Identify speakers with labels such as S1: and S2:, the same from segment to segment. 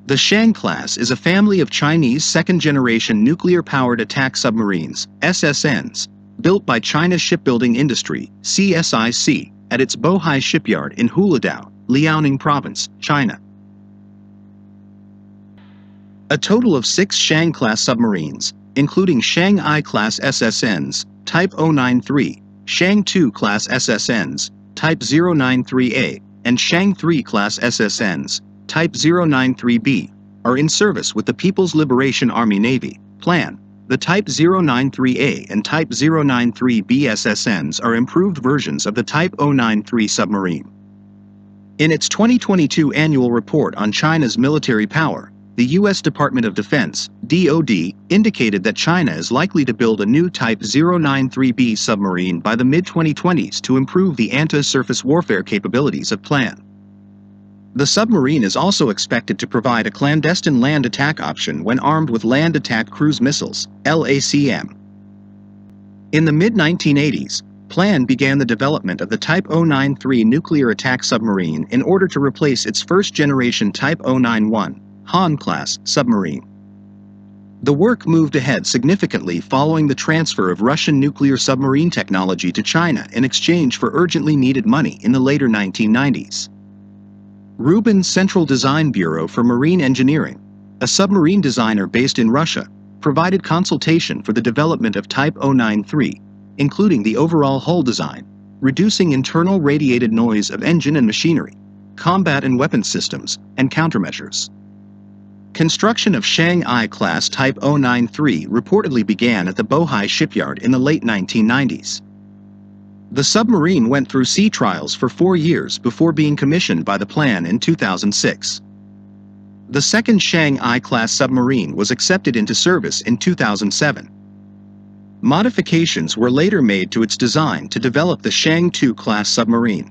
S1: The Shang-Class is a family of Chinese second-generation nuclear-powered attack submarines, SSNs, built by China Shipbuilding Industry, CSIC, at its Bohai Shipyard in Huludao, Liaoning Province, China. A total of 6 Shang-Class submarines, including Shang-I-Class SSNs, Type 093, Shang-2-Class SSNs, Type 093A, and Shang-3-Class SSNs, Type 093B, are in service with the People's Liberation Army Navy, Plan. The Type 093A and Type 093B SSNs are improved versions of the Type 093 submarine. In its 2022 annual report on China's military power, the U.S. Department of Defense, DoD, indicated that China is likely to build a new Type 093B submarine by the mid-2020s to improve the anti-surface warfare capabilities of Plan. The submarine is also expected to provide a clandestine land attack option when armed with Land Attack Cruise Missiles, LACM. In the mid-1980s, Plan began the development of the Type 093 nuclear attack submarine in order to replace its first-generation Type 091 Han-class submarine. The work moved ahead significantly following the transfer of Russian nuclear submarine technology to China in exchange for urgently needed money in the later 1990s. Rubin's Central Design Bureau for Marine Engineering, a submarine designer based in Russia, provided consultation for the development of Type 093, including the overall hull design, reducing internal radiated noise of engine and machinery, combat and weapons systems, and countermeasures. Construction of Shang-I-Class Type 093 reportedly began at the Bohai Shipyard in the late 1990s. The submarine went through sea trials for 4 years before being commissioned by the Plan in 2006. The second Shang-I-Class submarine was accepted into service in 2007. Modifications were later made to its design to develop the Shang-2-class submarine.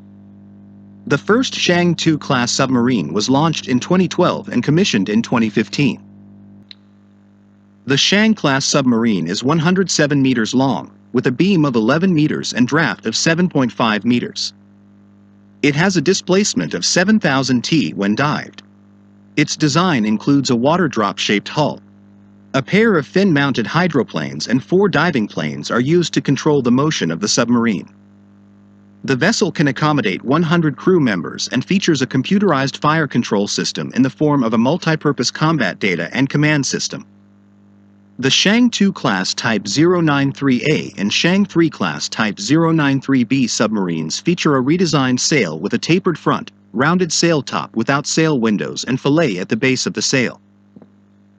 S1: The first Shang-2-class submarine was launched in 2012 and commissioned in 2015. The Shang-class submarine is 107 meters long, with a beam of 11 meters and draft of 7.5 meters. It has a displacement of 7,000 t when dived. Its design includes a water drop-shaped hull. A pair of fin-mounted hydroplanes and 4 diving planes are used to control the motion of the submarine. The vessel can accommodate 100 crew members and features a computerized fire control system in the form of a multi-purpose combat data and command system. The Shang-2 class Type 093A and Shang-3 class Type 093B submarines feature a redesigned sail with a tapered front, rounded sail top without sail windows and fillet at the base of the sail.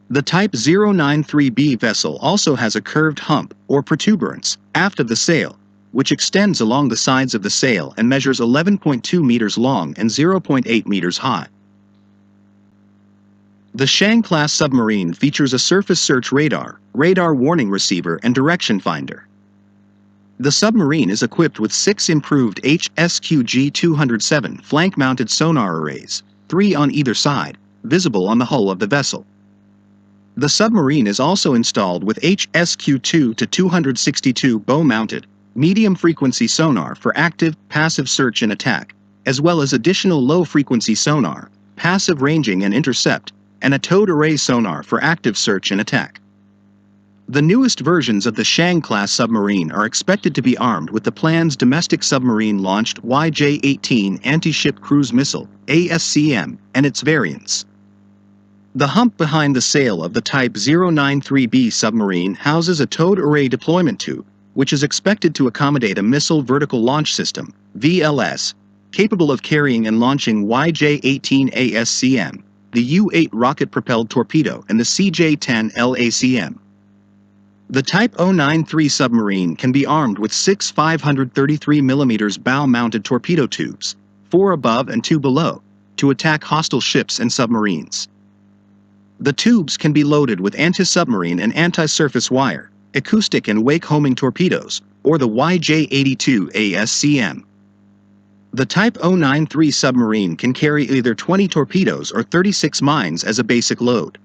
S1: The Type 093B vessel also has a curved hump, or protuberance, aft of the sail, which extends along the sides of the sail and measures 11.2 meters long and 0.8 meters high. The Shang-class submarine features a surface search radar, radar warning receiver and direction finder. The submarine is equipped with 6 improved HSQG-207 flank-mounted sonar arrays, 3 on either side, visible on the hull of the vessel. The submarine is also installed with HSQ-2-262 bow-mounted, medium-frequency sonar for active, passive search and attack, as well as additional low-frequency sonar, passive ranging and intercept, and a towed array sonar for active search and attack. The newest versions of the Shang-class submarine are expected to be armed with the Plan's domestic submarine-launched YJ-18 anti-ship cruise missile, ASCM, and its variants. The hump behind the sail of the Type 093B submarine houses a towed array deployment tube, which is expected to accommodate a Missile Vertical Launch System, VLS, capable of carrying and launching YJ-18 ASCM, the U-8 rocket-propelled torpedo, and the CJ-10 LACM. The Type 093 submarine can be armed with 6 533mm bow-mounted torpedo tubes, 4 above and 2 below, to attack hostile ships and submarines. The tubes can be loaded with anti-submarine and anti-surface wire, acoustic and wake-homing torpedoes, or the YJ-82 ASCM. The Type 093 submarine can carry either 20 torpedoes or 36 mines as a basic load.